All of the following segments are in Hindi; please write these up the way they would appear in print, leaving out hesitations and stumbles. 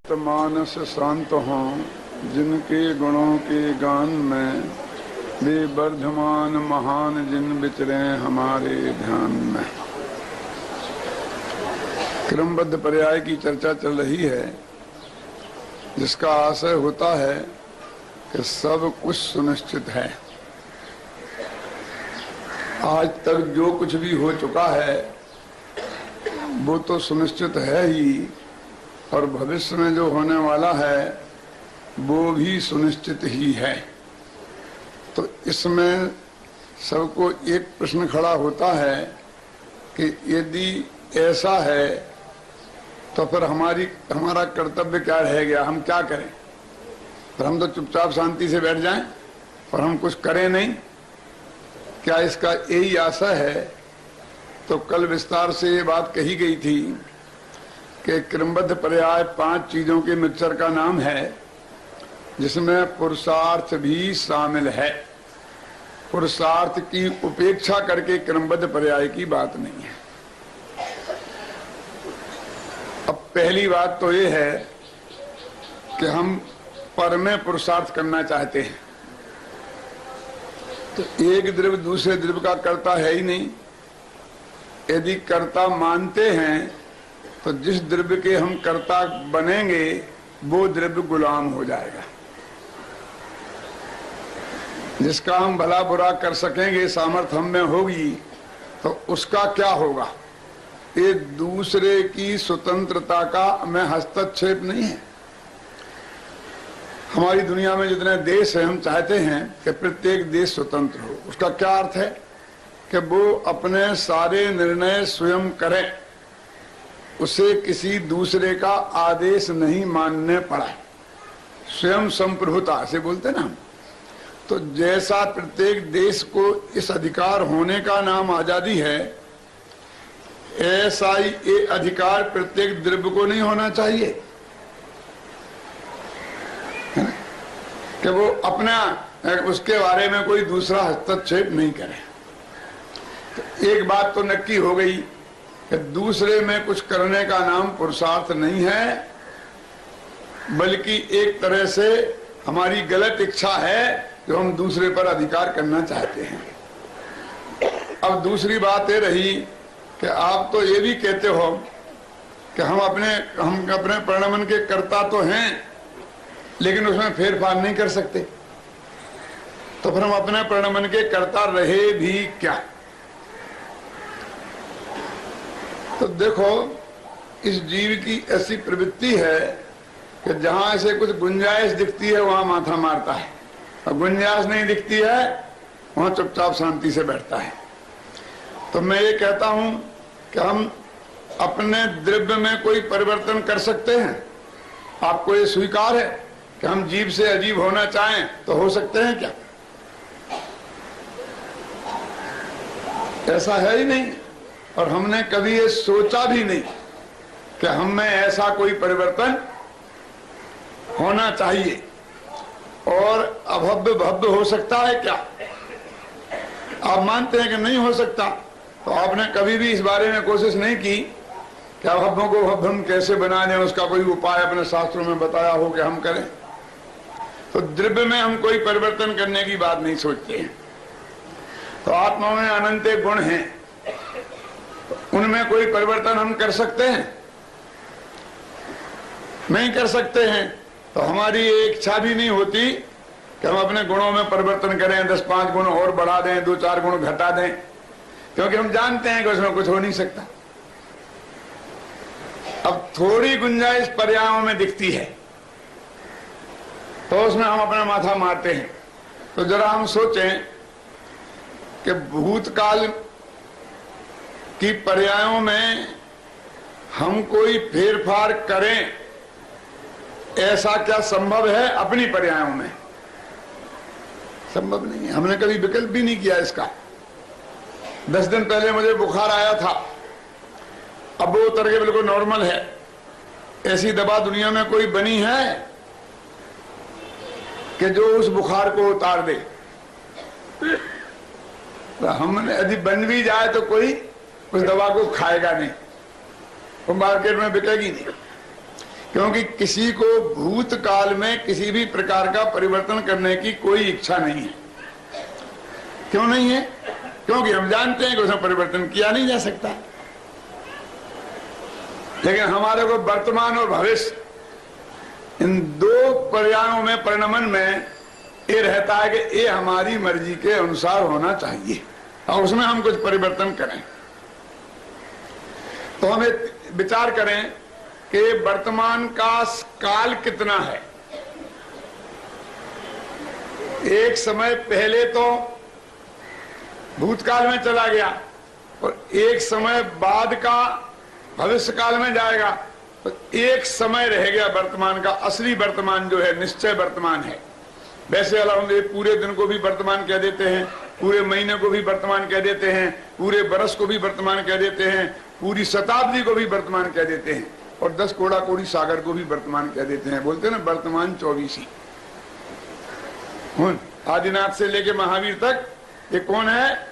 मानस शांत हों जिनके गुणों के गान में, वे वर्धमान महान जिन विचरे हमारे ध्यान में। क्रमबद्ध पर्याय की चर्चा चल रही है, जिसका आशय होता है कि सब कुछ सुनिश्चित है। आज तक जो कुछ भी हो चुका है वो तो सुनिश्चित है ही, और भविष्य में जो होने वाला है वो भी सुनिश्चित ही है। तो इसमें सबको एक प्रश्न खड़ा होता है कि यदि ऐसा है तो फिर हमारा कर्तव्य क्या रह गया, हम क्या करें? फिर हम तो चुपचाप शांति से बैठ जाएं और हम कुछ करें नहीं? क्या इसका यही आशा है? तो कल विस्तार से ये बात कही गई थी कि क्रमबद्ध पर्याय 5 चीजों के मिक्सचर का नाम है, जिसमें पुरुषार्थ भी शामिल है। पुरुषार्थ की उपेक्षा करके क्रमबद्ध पर्याय की बात नहीं है। अब पहली बात तो ये है कि हम पर में पुरुषार्थ करना चाहते हैं, तो एक द्रव्य दूसरे द्रव्य का कर्ता है ही नहीं। यदि कर्ता मानते हैं तो जिस द्रव्य के हम कर्ता बनेंगे वो द्रव्य गुलाम हो जाएगा। जिसका हम भला बुरा कर सकेंगे, सामर्थ्य हम में होगी, तो उसका क्या होगा? ये दूसरे की स्वतंत्रता का में हस्तक्षेप नहीं है। हमारी दुनिया में जितने देश हैं, हम चाहते हैं कि प्रत्येक देश स्वतंत्र हो। उसका क्या अर्थ है? कि वो अपने सारे निर्णय स्वयं करें, उसे किसी दूसरे का आदेश नहीं मानने पड़ा। स्वयं संप्रभुता से बोलते ना हम। तो जैसा प्रत्येक देश को इस अधिकार होने का नाम आजादी है, ऐसा ही ये अधिकार प्रत्येक द्रव्य को नहीं होना चाहिए, है ना? कि वो अपना उसके बारे में कोई दूसरा हस्तक्षेप नहीं करे। तो एक बात तो नक्की हो गई कि दूसरे में कुछ करने का नाम पुरुषार्थ नहीं है, बल्कि एक तरह से हमारी गलत इच्छा है जो हम दूसरे पर अधिकार करना चाहते हैं। अब दूसरी बात ये रही कि आप तो ये भी कहते हो कि हम अपने परिणमन के कर्ता तो हैं, लेकिन उसमें फेरफार नहीं कर सकते। तो फिर हम अपने परिणमन के कर्ता रहे भी क्या? तो देखो, इस जीव की ऐसी प्रवृत्ति है कि जहां ऐसे कुछ गुंजाइश दिखती है वहां माथा मारता है, और गुंजाइश नहीं दिखती है वहां चुपचाप शांति से बैठता है। तो मैं ये कहता हूं कि हम अपने द्रव्य में कोई परिवर्तन कर सकते हैं। आपको ये स्वीकार है कि हम जीव से अजीब होना चाहें तो हो सकते हैं क्या? ऐसा है ही नहीं, और हमने कभी ये सोचा भी नहीं कि हम में ऐसा कोई परिवर्तन होना चाहिए। और अभव्य भव्य हो सकता है क्या? आप मानते हैं कि नहीं हो सकता, तो आपने कभी भी इस बारे में कोशिश नहीं की कि अभव्यों को भव्य हम कैसे बना दें, उसका कोई उपाय अपने शास्त्रों में बताया हो कि हम करें। तो द्रव्य में हम कोई परिवर्तन करने की बात नहीं सोचते हैं। तो आत्मा में अनंत गुण हैं, उनमें कोई परिवर्तन हम कर सकते हैं? नहीं कर सकते हैं। तो हमारी इच्छा भी नहीं होती कि हम अपने गुणों में परिवर्तन करें, 10-5 गुण और बढ़ा दें, 2-4 गुण घटा दें, क्योंकि हम जानते हैं कि उसमें कुछ हो नहीं सकता। अब थोड़ी गुंजाइश पर्यायों में दिखती है तो उसमें हम अपना माथा मारते हैं। तो जरा हम सोचें कि भूतकाल कि पर्यायों में हम कोई फेरफार करें, ऐसा क्या संभव है? अपनी पर्यायों में संभव नहीं है। हमने कभी विकल्प भी नहीं किया इसका। 10 दिन पहले मुझे बुखार आया था, अब वो उतर के बिल्कुल नॉर्मल है। ऐसी दवा दुनिया में कोई बनी है कि जो उस बुखार को उतार दे? तो हमने यदि बन भी जाए तो कोई उस दवा को खाएगा नहीं, वो मार्केट में बिकेगी नहीं। क्योंकि किसी को भूतकाल में किसी भी प्रकार का परिवर्तन करने की कोई इच्छा नहीं है। क्यों नहीं है? क्योंकि हम जानते हैं कि उसमें परिवर्तन किया नहीं जा सकता। लेकिन हमारे को वर्तमान और भविष्य इन दो पर्यायों में, परिणमन में ये रहता है कि ये हमारी मर्जी के अनुसार होना चाहिए और उसमें हम कुछ परिवर्तन करें। तो हमें विचार करें कि वर्तमान का काल कितना है। एक समय पहले तो भूतकाल में चला गया और एक समय बाद का भविष्य काल में जाएगा, तो एक समय रह गया वर्तमान का। असली वर्तमान जो है निश्चय वर्तमान है। वैसे अलग पूरे दिन को भी वर्तमान कह देते हैं, पूरे महीने को भी वर्तमान कह देते हैं, पूरे बरस को भी वर्तमान कह देते हैं, पूरी शताब्दी को भी वर्तमान कह देते हैं और 10 कोड़ा कोड़ी सागर को भी वर्तमान कह देते हैं। बोलते हैं ना वर्तमान 24ही। आदिनाथ से लेके महावीर तक ये कौन है?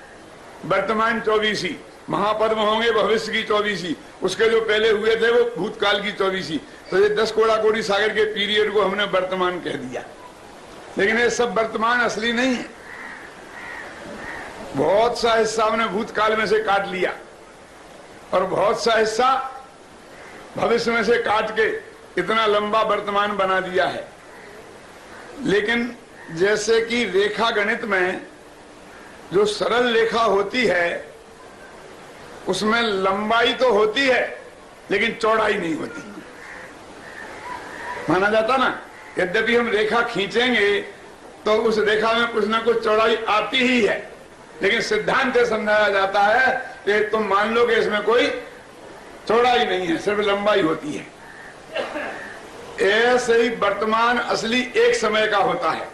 वर्तमान 24ही। महापद्म होंगे भविष्य की 24ही, उसके जो पहले हुए थे वो भूतकाल की 24ही। तो ये 10 कोड़ा कोड़ी सागर के पीरियड को हमने वर्तमान कह दिया। लेकिन ये सब वर्तमान असली नहीं है। बहुत सा हिस्सा हमने भूतकाल में से काट लिया और बहुत सा हिस्सा भविष्य में से काट के इतना लंबा वर्तमान बना दिया है। लेकिन जैसे कि रेखा गणित में जो सरल रेखा होती है उसमें लंबाई तो होती है लेकिन चौड़ाई नहीं होती। माना जाता ना, यद्यपि हम रेखा खींचेंगे तो उस रेखा में कुछ ना कुछ चौड़ाई आती ही है, लेकिन सिद्धांत से समझाया जाता है कि तुम मान लो कि इसमें कोई चौड़ाई नहीं है, सिर्फ लंबाई होती है। ऐसे ही वर्तमान असली एक समय का होता है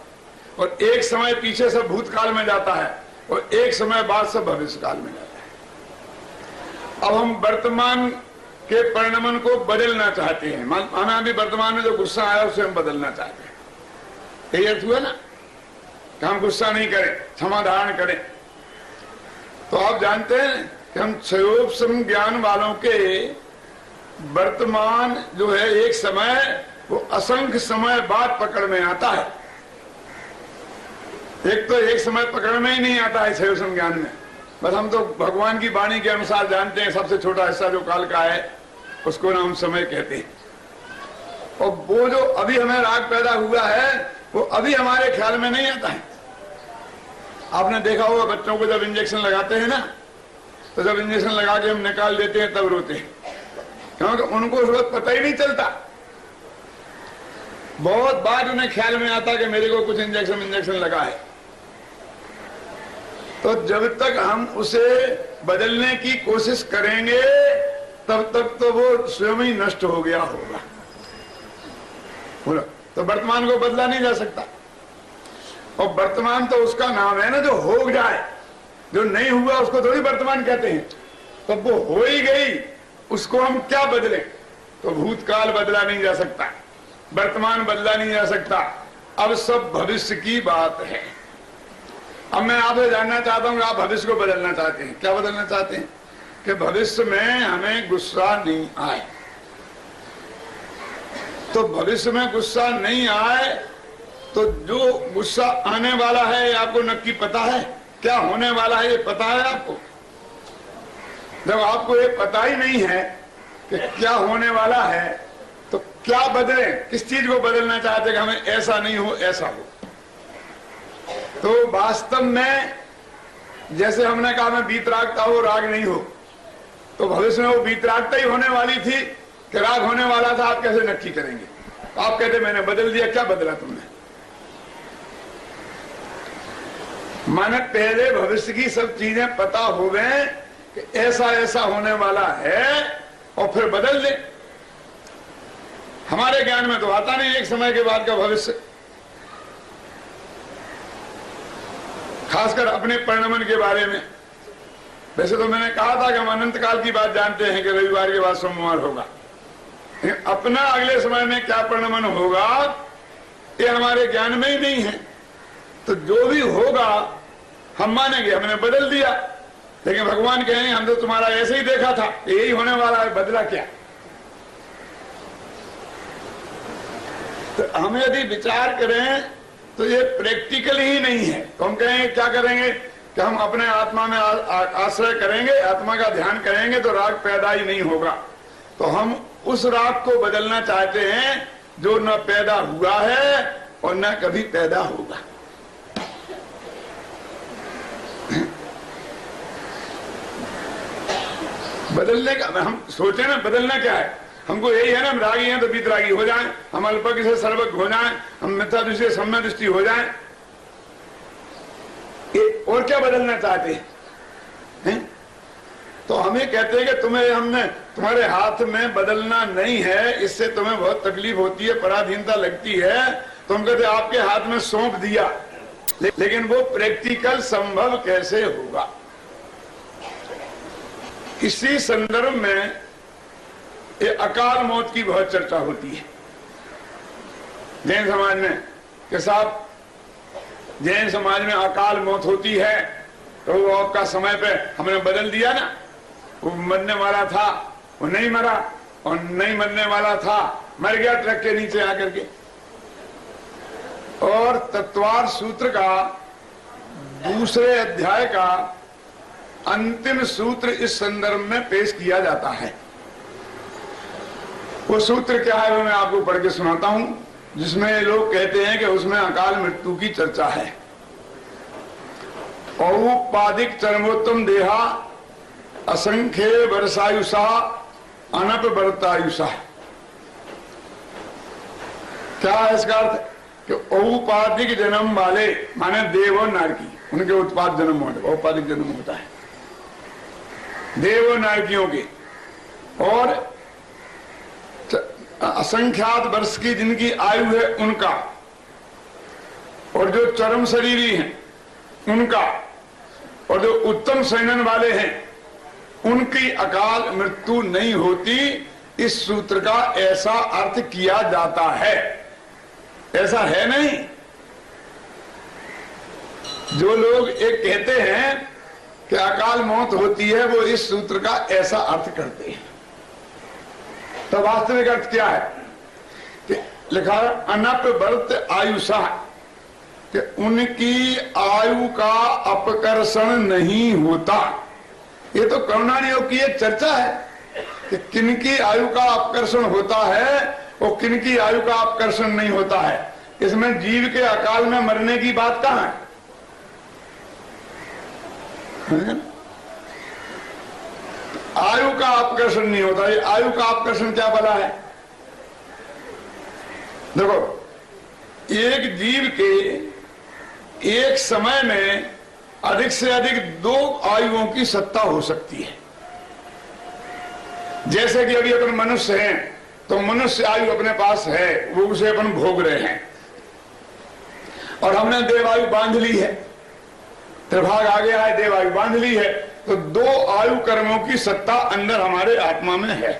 और एक समय पीछे से भूतकाल में जाता है और एक समय बाद से भविष्य काल में जाता है। अब हम वर्तमान के परिणमन को बदलना चाहते हैं। माना अभी वर्तमान में जो गुस्सा आया उसे हम बदलना चाहते हैं। यही अर्थ हुआ ना कि हम गुस्सा नहीं करें, क्षमा धारण करें। तो आप जानते हैं कि हम क्षयोपशम ज्ञान वालों के वर्तमान जो है एक समय वो असंख्य समय बाद पकड़ में आता है। एक तो एक समय पकड़ में ही नहीं आता है क्षयोपशम ज्ञान में। बस हम तो भगवान की वाणी के अनुसार जानते हैं सबसे छोटा हिस्सा जो काल का है उसको ना हम समय कहते हैं। और वो जो अभी हमें राग पैदा हुआ है वो अभी हमारे ख्याल में नहीं आता है। आपने देखा होगा बच्चों को जब इंजेक्शन लगाते हैं ना, तो जब इंजेक्शन लगा के हम निकाल देते हैं तब रोते हैं, क्योंकि उनको उस वक्त पता ही नहीं चलता। बहुत बार उन्हें ख्याल में आता कि मेरे को कुछ इंजेक्शन लगा है। तो जब तक हम उसे बदलने की कोशिश करेंगे तब तक तो वो स्वयं ही नष्ट हो गया होगा। बोलो, तो वर्तमान को बदला नहीं जा सकता। और वर्तमान तो उसका नाम है ना जो हो जाए, जो नहीं हुआ उसको थोड़ी वर्तमान कहते हैं। तब वो हो ही गई, उसको हम क्या बदलें? तो भूतकाल बदला नहीं जा सकता, वर्तमान बदला नहीं जा सकता। अब सब भविष्य की बात है। अब मैं आपसे जानना चाहता हूं, आप भविष्य को बदलना चाहते हैं। क्या बदलना चाहते हैं? कि भविष्य में हमें गुस्सा नहीं आए। तो भविष्य में गुस्सा नहीं आए तो जो गुस्सा आने वाला है आपको नक्की पता है? क्या होने वाला है ये पता है आपको? जब आपको ये पता ही नहीं है कि क्या होने वाला है तो क्या बदलें? किस चीज को बदलना चाहते कि हमें ऐसा नहीं हो ऐसा हो? तो वास्तव में जैसे हमने कहा मैं वीतरागता हो राग नहीं हो, तो भविष्य में वो वीतरागता ही होने वाली थी कि राग होने वाला था। आप कैसे नक्की करेंगे? आप कहते मैंने बदल दिया। क्या बदला तुमने? माने पहले भविष्य की सब चीजें पता हो गए कि ऐसा ऐसा होने वाला है और फिर बदल दे। हमारे ज्ञान में तो आता नहीं एक समय के बाद का भविष्य, खासकर अपने परिणमन के बारे में। वैसे तो मैंने कहा था कि हम अनंत काल की बात जानते हैं कि रविवार के बाद सोमवार होगा, लेकिन अपना अगले समय में क्या परिणमन होगा ये हमारे ज्ञान में ही नहीं है। तो जो भी होगा हम मानेंगे हमने बदल दिया, लेकिन भगवान कहेंगे हम तो तुम्हारा ऐसे ही देखा था, यही होने वाला है, बदला क्या? तो हम यदि विचार करें तो ये प्रैक्टिकल ही नहीं है। तो हम कहेंगे क्या करेंगे कि हम अपने आत्मा में आश्रय करेंगे, आत्मा का ध्यान करेंगे तो राग पैदा ही नहीं होगा। तो हम उस राग को बदलना चाहते हैं जो न पैदा हुआ है और न कभी पैदा होगा। बदलने का हम सोचे ना, बदलना क्या है? हमको यही है ना, हम रागी हैं तो वीतरागी हो जाएं, हम अल्पज्ञ से सर्वज्ञ हो जाएं, हम मिथ्या दृष्टि से सम्यक दृष्टि हो जाएं। और क्या बदलना चाहते हैं? तो हमें कहते हैं कि तुम्हारे हाथ में बदलना नहीं है, इससे तुम्हें बहुत तकलीफ होती है, पराधीनता लगती है। तो हम कहते आपके हाथ में सौंप दिया, लेकिन वो प्रैक्टिकल संभव कैसे होगा? इसी संदर्भ में ये अकाल मौत की बहुत चर्चा होती है जैन समाज में कि साहब जैन समाज में अकाल मौत होती है तो वो आपका समय पे हमने बदल दिया ना, वो मरने वाला था वो नहीं मरा, और नहीं मरने वाला था मर गया ट्रक के नीचे आकर के। और तत्वार सूत्र का दूसरे अध्याय का अंतिम सूत्र इस संदर्भ में पेश किया जाता है। वो सूत्र क्या है वो मैं आपको पढ़ के सुनाता हूं, जिसमें लोग कहते हैं कि उसमें अकाल मृत्यु की चर्चा है। औपाधिक चरमोत्तम देहा असंख्य वर्षायुषा अनप वर्तायुषा। क्या है इसका अर्थ? कि औपाधिक जन्म वाले माने देव और नारकी, उनके उत्पाद जन्म होते, औपाधिक जन्म होता है देव और नारकियों के, और असंख्यात वर्ष की जिनकी आयु है उनका, और जो चरम शरीरी हैं उनका, और जो उत्तम सैनन वाले हैं उनकी अकाल मृत्यु नहीं होती। इस सूत्र का ऐसा अर्थ किया जाता है। ऐसा है नहीं। जो लोग एक कहते हैं कि अकाल मौत होती है, वो इस सूत्र का ऐसा अर्थ करते हैं। तो वास्तविक अर्थ क्या है कि लिखा है अनप वर्त आयुषा, कि उनकी आयु का अपकर्षण नहीं होता। ये तो करुणा योग की एक चर्चा है कि किनकी आयु का अपकर्षण होता है और किनकी आयु का अपकर्षण नहीं होता है। इसमें जीव के अकाल में मरने की बात कहां है? आयु का अपकर्षण नहीं होता। ये आयु का अपकर्षण क्या बला है? देखो, एक जीव के एक समय में अधिक से अधिक 2 आयुओं की सत्ता हो सकती है। जैसे कि अभी अपन मनुष्य हैं तो मनुष्य आयु अपने पास है, वो उसे अपन भोग रहे हैं, और हमने देवायु बांध ली है, त्रिभाग आ गया है, देवायु बांध ली है, तो 2 आयु कर्मों की सत्ता अंदर हमारे आत्मा में है।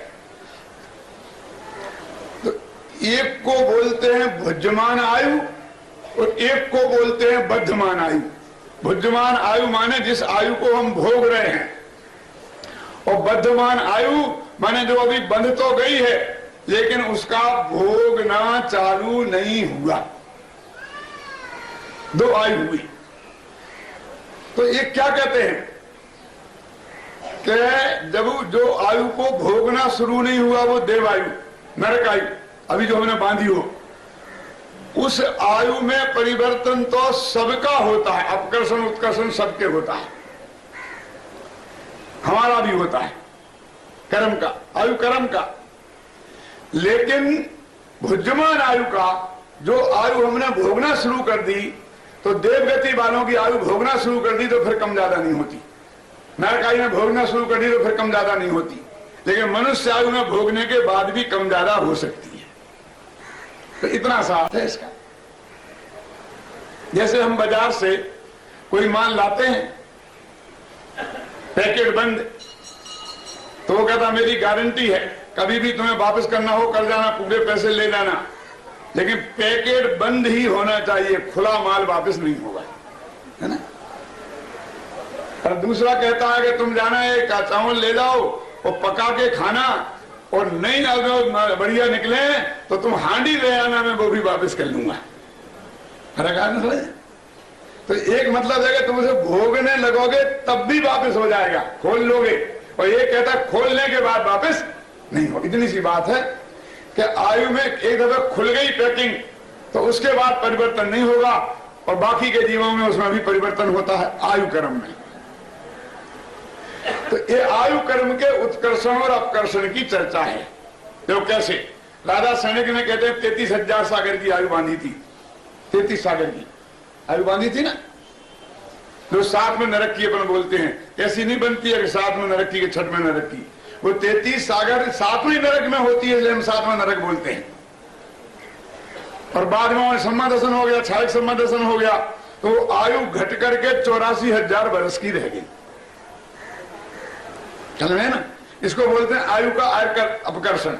तो एक को बोलते हैं भुज्यमान आयु और एक को बोलते हैं बद्धमान आयु। भुज्यमान आयु माने जिस आयु को हम भोग रहे हैं, और बद्धमान आयु माने जो अभी बंध तो गई है लेकिन उसका भोगना चालू नहीं हुआ। 2 आयु हुई। तो ये क्या कहते हैं कि जब जो आयु को भोगना शुरू नहीं हुआ वो देवायु, नरक आयु अभी जो हमने बांधी हो, उस आयु में परिवर्तन तो सबका होता है, अपकर्षण उत्कर्षण सबके होता है, हमारा भी होता है, कर्म का, आयु कर्म का। लेकिन भुज्यमान आयु का जो आयु हमने भोगना शुरू कर दी, तो देवगति वालों की आयु भोगना शुरू कर दी तो फिर कम ज्यादा नहीं होती, नरक आयु में भोगना शुरू कर दी तो फिर कम ज्यादा नहीं होती, लेकिन मनुष्य आयु में भोगने के बाद भी कम ज्यादा हो सकती है। तो इतना साथ है इसका। जैसे हम बाजार से कोई माल लाते हैं पैकेट बंद, तो वो कहता मेरी गारंटी है, कभी भी तुम्हें वापस करना हो कर जाना, पूरे पैसे ले जाना, लेकिन पैकेट बंद ही होना चाहिए, खुला माल वापस नहीं होगा, है ना। और दूसरा कहता है कि तुम जाना एक चावल ले जाओ और पका के खाना, और नहीं बढ़िया निकले तो तुम हांडी ले आना, मैं वो भी वापस कर लूंगा। फर्क आ ना समझ? तो एक मतलब है कि तुम उसे भोगने लगोगे तब भी वापस हो जाएगा, खोल लोगे, और ये कहता है खोलने के बाद वापस नहीं हो। इतनी सी बात है कि आयु में एक दफा खुल गई पैकिंग तो उसके बाद परिवर्तन नहीं होगा, और बाकी के जीवों में उसमें भी परिवर्तन होता है आयु कर्म में। तो ये आयु कर्म के उत्कर्षण और अपकर्षण की चर्चा है। तो कैसे राजा सैनिक ने कहते हैं 33,000 सागर की आयु बांधी थी, 33 सागर की आयु बांधी थी ना, जो 7 में नरक की अपन बोलते हैं, ऐसी नहीं बनती है कि 7 में नरक की, 6 में नरक की, वो 33 सागर 7वें नरक में होती है, इसलिए हम 7वां नरक बोलते हैं। और बाद में सम्मादर्शन हो गया, 6 सम्मादर्शन हो गया, तो आयु घट करके 84,000 वर्ष की रह गई। चल रहे ना, इसको बोलते हैं आयु का अपकर्षण।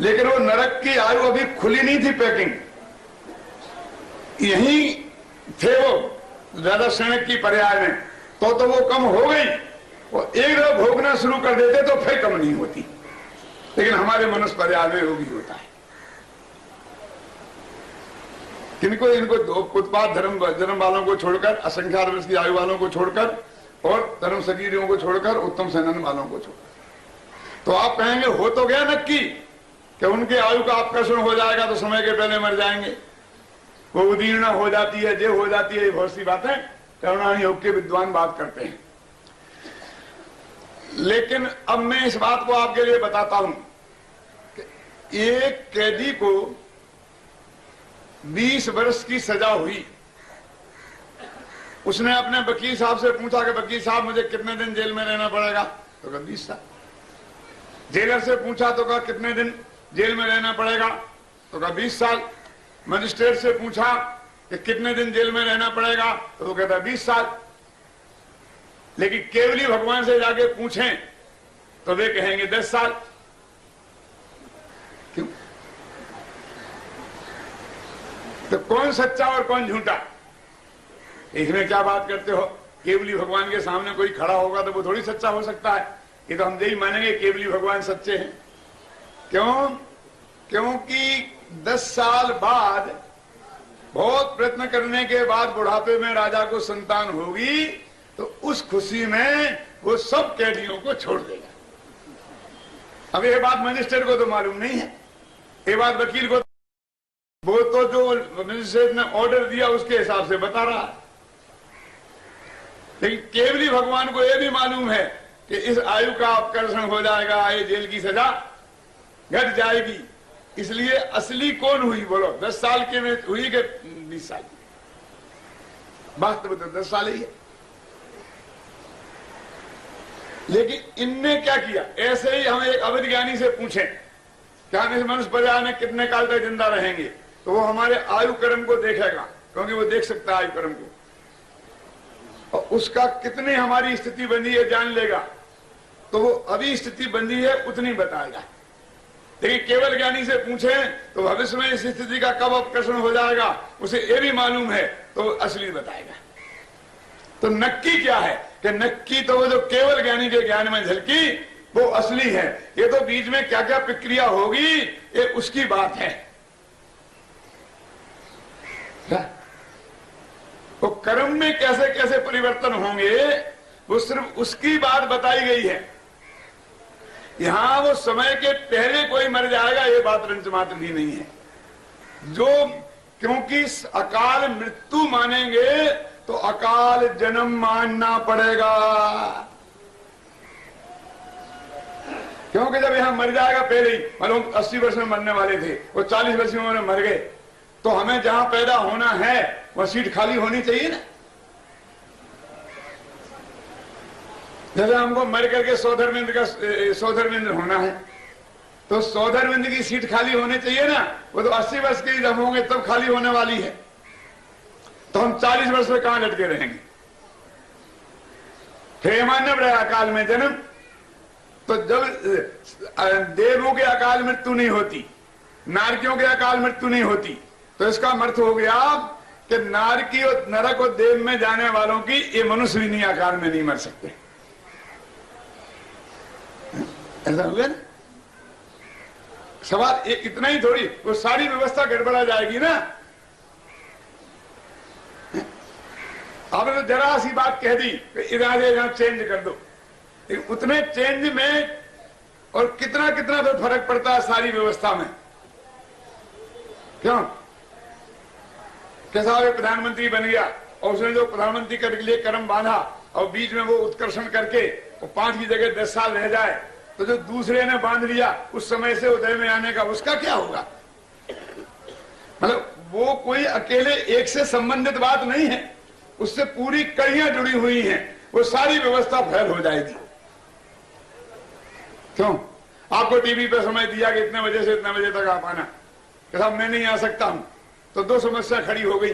लेकिन वो नरक की आयु अभी खुली नहीं थी पैकिंग, यही थे वो ज्यादा सैनिक की पर्याय में, तो वो कम हो गई, और एक दफा भोगना शुरू कर देते तो फिर कम नहीं होती। लेकिन हमारे मनुष्य पर्याय में वो भी होता है। किनको? इनको उत्पाद धर्म वालों को छोड़कर, असंख्यात वर्ष की आयु वालों को छोड़कर, और धर्म शरीरों को छोड़कर, उत्तम सेनन वालों को छोड़कर। तो आप कहेंगे हो तो गया नक्की कि उनके आयु का आकर्षण हो जाएगा तो समय के पहले मर जाएंगे, वो उदीर्ण हो जाती है, जे हो जाती है, ये बहुत सी बातें करुणा योग के विद्वान बात करते हैं। लेकिन अब मैं इस बात को आपके लिए बताता हूं कि एक कैदी को 20 वर्ष की सजा हुई, उसने अपने वकील साहब से पूछा कि वकील साहब मुझे कितने दिन जेल में रहना पड़ेगा, तो कहा 20 साल। जेलर से पूछा तो कहा कितने दिन जेल में रहना पड़ेगा, तो कहा 20 साल। मजिस्ट्रेट से पूछा कि कितने दिन जेल में रहना पड़ेगा, तो वो कहता 20 साल। लेकिन केवली भगवान से जाके पूछें तो वे कहेंगे 10 साल। क्यों? तो कौन सच्चा और कौन झूठा, इसमें क्या बात करते हो? केवली भगवान के सामने कोई खड़ा होगा तो वो थोड़ी सच्चा हो सकता है। ये तो हम यही मानेंगे केवली भगवान सच्चे हैं। क्यों? क्योंकि 10 साल बाद, बहुत प्रयत्न करने के बाद बुढ़ापे में राजा को संतान होगी, तो उस खुशी में वो सब कैदियों को छोड़ देगा। अब ये बात मजिस्ट्रेट को तो मालूम नहीं है, ये बात वकील को, वो तो जो मजिस्ट्रेट ने ऑर्डर दिया उसके हिसाब से बता रहा है। लेकिन केवली भगवान को यह भी मालूम है कि इस आयु का अपकर्षण हो जाएगा, ये जेल की सजा घट जाएगी। इसलिए असली कौन हुई बोलो? 10 साल के में हुई कि 20 साल? वास्तव में तो 10 साल ही है। लेकिन इनने क्या किया? ऐसे ही हम एक अवध ज्ञानी से पूछें कि हम इस मनुष्य पर्याय में कितने काल तक जिंदा रहेंगे, तो वो हमारे आयु कर्म को देखेगा, क्योंकि वो देख सकता है आयु कर्म को, और उसका कितनी हमारी स्थिति बनी है जान लेगा। तो वो अभी स्थिति बनी है उतनी बताएगा। लेकिन केवल ज्ञानी से पूछें तो भविष्य में इस स्थिति का कब अपकर्षण हो जाएगा उसे ये भी मालूम है, तो असली बताएगा। तो नक्की क्या है कि नक्की तो वो जो केवल ज्ञानी के ज्ञान में झलकी वो असली है। ये तो बीच में क्या क्या प्रक्रिया होगी ये उसकी बात है। तो कर्म में कैसे कैसे परिवर्तन होंगे वो सिर्फ उसकी बात बताई गई है। यहां वो समय के पहले कोई मर जाएगा ये बात रंच मात्र भी नहीं है। जो क्योंकि अकाल मृत्यु मानेंगे तो अकाल जन्म मानना पड़ेगा। क्योंकि जब यहां मर जाएगा पहले ही, मतलब 80 वर्ष में मरने वाले थे वो 40 वर्ष में मर गए, तो हमें जहां पैदा होना है वह सीट खाली होनी चाहिए ना। जैसे हमको मर करके सौधर्मिंद होना है तो सौधर्मिंद की सीट खाली होनी चाहिए ना। वो तो 80 वर्ष के जब होंगे तब खाली होने वाली है, तो हम 40 वर्ष में कहां लटके रहेंगे। फिर मानव रहे अकाल में जन्म, तो जब देवों के अकाल मृत्यु नहीं होती, नारकियों के अकाल मृत्यु नहीं होती, तो इसका अर्थ हो गया कि नारकी और नरक और देव में जाने वालों की ये मनुष्य भी नहीं आकार में नहीं मर सकते। ऐसा हुआ ना? सवाल एक इतना ही थोड़ी, वो सारी व्यवस्था गड़बड़ा जाएगी ना। आपने तो जरा सी बात कह दी कि इरादे यहां चेंज कर दो, लेकिन उतने चेंज में और कितना कितना तो फर्क पड़ता है सारी व्यवस्था में। क्यों? कैसा प्रधानमंत्री बन गया और उसने जो प्रधानमंत्री के लिए कर्म बांधा और बीच में वो उत्कर्षण करके वो 5 की जगह 10 साल रह जाए, तो जो दूसरे ने बांध लिया उस समय से उदय में आने का, उसका क्या होगा? मतलब वो कोई अकेले एक से संबंधित बात नहीं है, उससे पूरी कड़ियां जुड़ी हुई हैं, वो सारी व्यवस्था फेल हो जाएगी। क्यों? आपको टीवी पे समय दिया कि इतने बजे से इतने बजे तक आप आना, कि साहब मैं नहीं आ सकता हूं, तो 2 समस्या खड़ी हो गई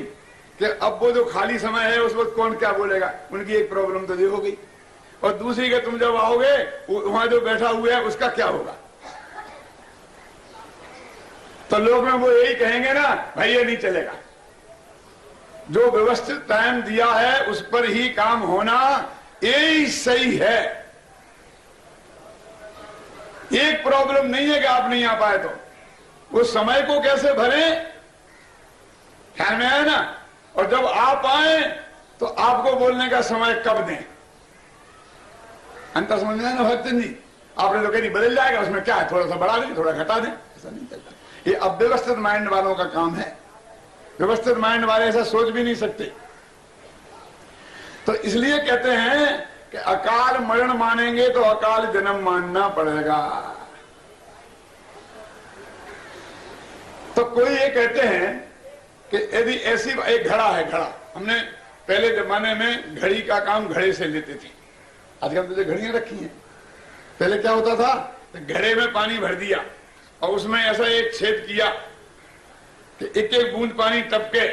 कि अब वो जो खाली समय है उस वक्त कौन क्या बोलेगा, उनकी एक प्रॉब्लम तो ये हो गई, और दूसरी कि तुम जब आओगे वहां जो बैठा हुआ है उसका क्या होगा। तो लोग में वो यही कहेंगे ना, भाई ये नहीं चलेगा, जो व्यवस्थित टाइम दिया है उस पर ही काम होना यही सही है। एक प्रॉब्लम नहीं है कि आप नहीं आ पाए, तो उस समय को कैसे भरे, ख्याल में आया ना। और जब आप आए तो आपको बोलने का समय कब दें, अंतर समझ में आया ना भक्तन जी। आपने तो कहीं बदल जाएगा, उसमें क्या है, थोड़ा सा बढ़ा दें थोड़ा घटा दें, ऐसा नहीं चलता। ये अव्यवस्थित माइंड वालों का काम है, व्यवस्थित माइंड वाले ऐसा सोच भी नहीं सकते। तो इसलिए कहते हैं कि अकाल मरण मानेंगे तो अकाल जन्म मानना पड़ेगा। तो कोई ये कहते हैं कि यदि ऐसी एक घड़ा है, घड़ा हमने पहले जमाने में घड़ी का काम घड़े से लेते थे, आजकल तो जो घड़ियां रखी हैं, पहले क्या होता था, तो घड़े में पानी भर दिया और उसमें ऐसा एक छेद किया कि एक एक बूंद पानी टपके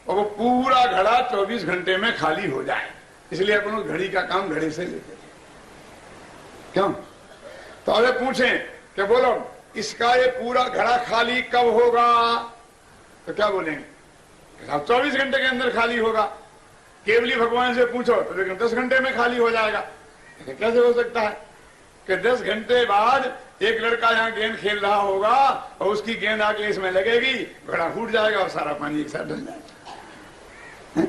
और वो पूरा घड़ा 24 घंटे में खाली हो जाए। इसलिए अपन उस घड़ी का काम घड़े से लेते थे। क्यों? तो अगर पूछें कि बोलो इसका ये पूरा घड़ा खाली कब होगा, तो क्या बोलेंगे, 24 घंटे के अंदर खाली होगा। केवली भगवान से पूछो तो लेकिन 10 घंटे में खाली हो जाएगा। कैसे हो सकता है कि 10 घंटे बाद एक लड़का यहाँ गेंद खेल रहा होगा और उसकी गेंद आके इसमें लगेगी, घड़ा फूट जाएगा और सारा पानी एक साथ डल जाएगा।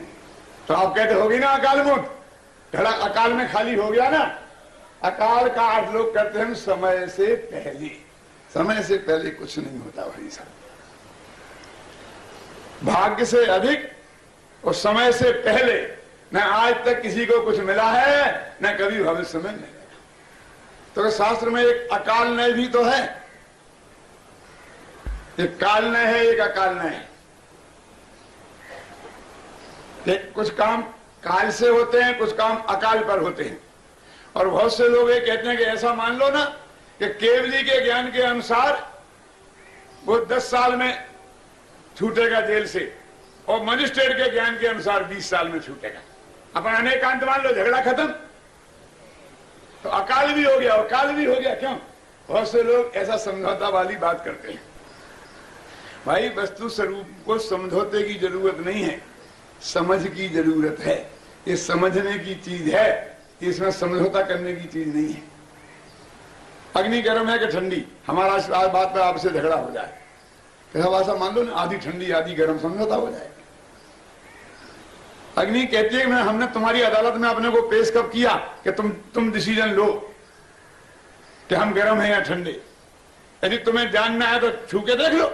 तो आप कहते होगी ना अकाल मौत, घड़ा अकाल में खाली हो गया ना। अकाल का अर्थ लोग कहते हैं समय से पहले, समय से पहले कुछ नहीं होता भाई साहब। भाग्य से अधिक और समय से पहले न आज तक किसी को कुछ मिला है न कभी भविष्य में मिलेगा। तो शास्त्र में एक अकाल नय भी तो है, एक काल नय है, एक अकाल नय है। कुछ काम काल से होते हैं, कुछ काम अकाल पर होते हैं। और बहुत से लोग ये कहते हैं कि ऐसा मान लो ना कि केवली के ज्ञान के अनुसार वो 10 साल में छूटेगा जेल से और मजिस्ट्रेट के ज्ञान के अनुसार 20 साल में छूटेगा। अपन अनेकांत मान लो, झगड़ा खत्म, तो अकाल भी हो गया और काल भी हो गया। क्यों? बहुत से लोग ऐसा समझौता वाली बात करते हैं। भाई वस्तु स्वरूप को समझौते की जरूरत नहीं है, समझ की जरूरत है। ये समझने की चीज है, इसमें समझौता करने की चीज नहीं है। अग्नि गर्म है कि ठंडी, हमारा इस बात पर आपसे झगड़ा हो जाए, ऐसा मान लो ना, आधी ठंडी आधी गर्म, समझौता हो जाएगा। अग्नि कहती है हमने तुम्हारी अदालत में अपने को पेश कब किया कि तुम डिसीजन लो कि हम गर्म हैं या ठंडे। यदि तुम्हें जानना है तो छू के देख लो।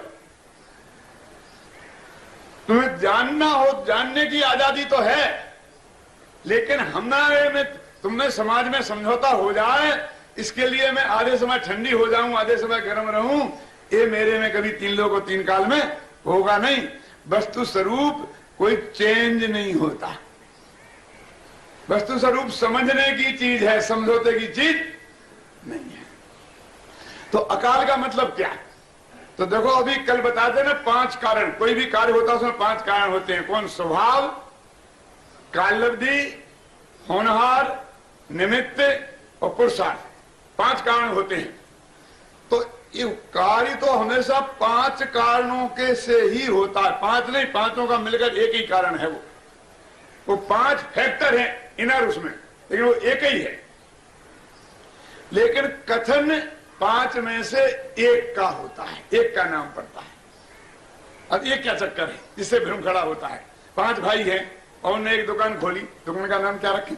तुम्हें जानना हो, जानने की आजादी तो है, लेकिन हमारे में तुमने समाज में समझौता हो जाए, इसके लिए मैं आधे समय ठंडी हो जाऊं आधे समय गर्म रहूं, ये मेरे में कभी 3 लोग और 3 काल में होगा नहीं। वस्तु स्वरूप कोई चेंज नहीं होता। वस्तु स्वरूप समझने की चीज है, समझौते की चीज नहीं है। तो अकाल का मतलब क्या? तो देखो अभी कल बताते ना 5 कारण, कोई भी कार्य होता है उसमें 5 कारण होते हैं। कौन? स्वभाव, काललब्धि, होनहार, निमित्त और पुरुषार्थ, 5 कारण होते हैं। तो ये कार्य तो हमेशा 5 कारणों के से ही होता है। 5 नहीं, 5 का मिलकर एक ही कारण है। वो 5 फैक्टर हैं इनर उसमें, लेकिन वो एक ही है। लेकिन कथन 5 में से एक का होता है, एक का नाम पड़ता है। अब ये क्या चक्कर है जिससे भ्रम खड़ा होता है? 5 भाई हैं और उन्होंने एक दुकान खोली, दुकान का नाम क्या रखें?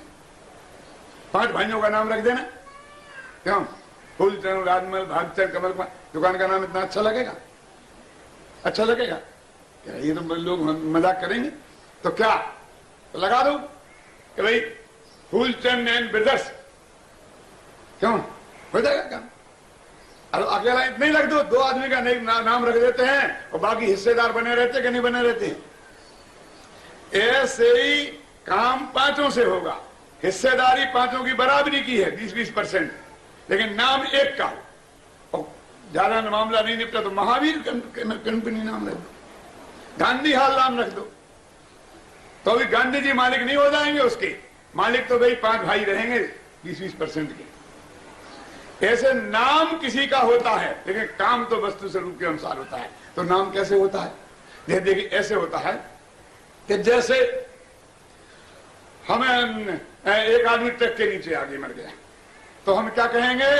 5 भाइयों का नाम रख देना, क्यों? फूलचंद, राजमल, भागचंद, कमल कुमार। दुकान का नाम इतना अच्छा लगेगा? अच्छा लगेगा क्या? ये तो लोग मजाक करेंगे। तो क्या तो लगा दो कि भाई फूलचंद एंड ब्रदर्स, क्यों? हो जाएगा काम। और अकेला इतना ही रख दो, 2 आदमी का नाम रख देते हैं और बाकी हिस्सेदार बने रहते कि नहीं बने रहते? ऐसे ही काम 5 से होगा। हिस्सेदारी 5 की बराबरी की है, 20-20%, लेकिन नाम एक का हो। और ज्यादा मामला नहीं निपटा तो महावीर कंपनी नाम रख दो, गांधी हाल नाम रख दो, तो अभी गांधी जी मालिक नहीं हो जाएंगे उसके? मालिक तो भाई 5 भाई रहेंगे 20-20% के। ऐसे नाम किसी का होता है, लेकिन काम तो वस्तु स्वरूप के अनुसार होता है। तो नाम कैसे होता है? देखिए ऐसे होता है कि जैसे हमें एक आदमी ट्रक के नीचे आगे मर गया, तो हम क्या कहेंगे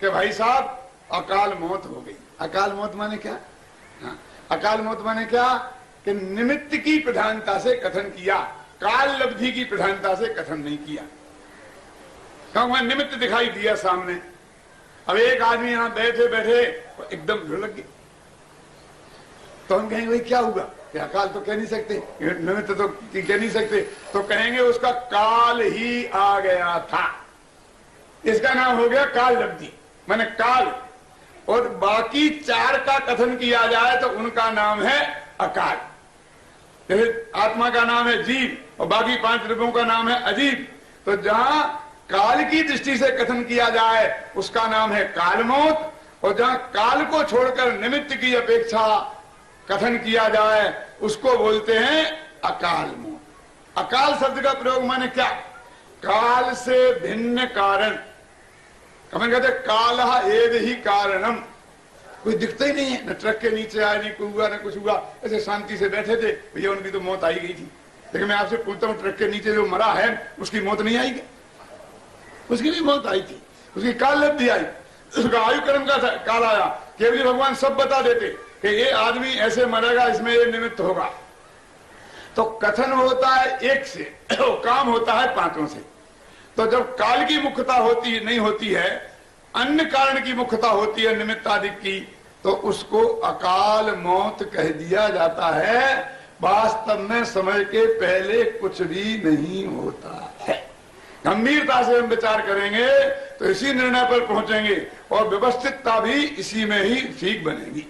कि भाई साहब अकाल मौत हो गई। अकाल मौत माने क्या? हाँ, अकाल मौत माने क्या कि निमित्त की प्रधानता से कथन किया, काल लब्धि की प्रधानता से कथन नहीं किया। क्योंकि निमित्त दिखाई दिया सामने। अब एक आदमी यहां बैठे बैठे एकदम भीड़ लग गई, तो हम कहेंगे भाई क्या हुआ? कि अकाल तो कह नहीं सकते, निमित्त तो कह नहीं सकते, तो कहेंगे उसका काल ही आ गया था। इसका नाम हो गया काल लब्धि, माने काल। और बाकी 4 का कथन किया जाए तो उनका नाम है अकाल। जैसे आत्मा का नाम है जीव और बाकी 5 रूपों का नाम है अजीब, तो जहां काल की दृष्टि से कथन किया जाए उसका नाम है काल मौत, और जहां काल को छोड़कर निमित्त की अपेक्षा कथन किया जाए उसको बोलते हैं अकाल मौत। अकाल शब्द का प्रयोग माने क्या? काल से भिन्न कारण। कमें कहते काल एव ही कारणम, कोई दिखता ही नहीं है, न ट्रक के नीचे आया, नहीं कोई हुआ, न कुछ हुआ, ऐसे शांति से बैठे थे। भैया उनकी तो मौत आई गई थी, लेकिन मैं आपसे पूछता हूँ ट्रक के नीचे जो मरा है उसकी मौत नहीं आई क्या? उसकी भी मौत आई थी, उसकी काल लब्धि आई, उसका आयु कर्म का काल आया। केवल भगवान सब बता देते कि ये आदमी ऐसे मरेगा, इसमें ये निमित्त होगा। तो कथन होता है एक से, काम होता है 5 से। तो जब काल की मुख्यता नहीं होती है, अन्य कारण की मुख्यता होती है निमित्त आदि की, तो उसको अकाल मौत कह दिया जाता है। वास्तव में समय के पहले कुछ भी नहीं होता है। गंभीरता से हम विचार करेंगे तो इसी निर्णय पर पहुंचेंगे और व्यवस्थितता भी इसी में ही ठीक बनेगी।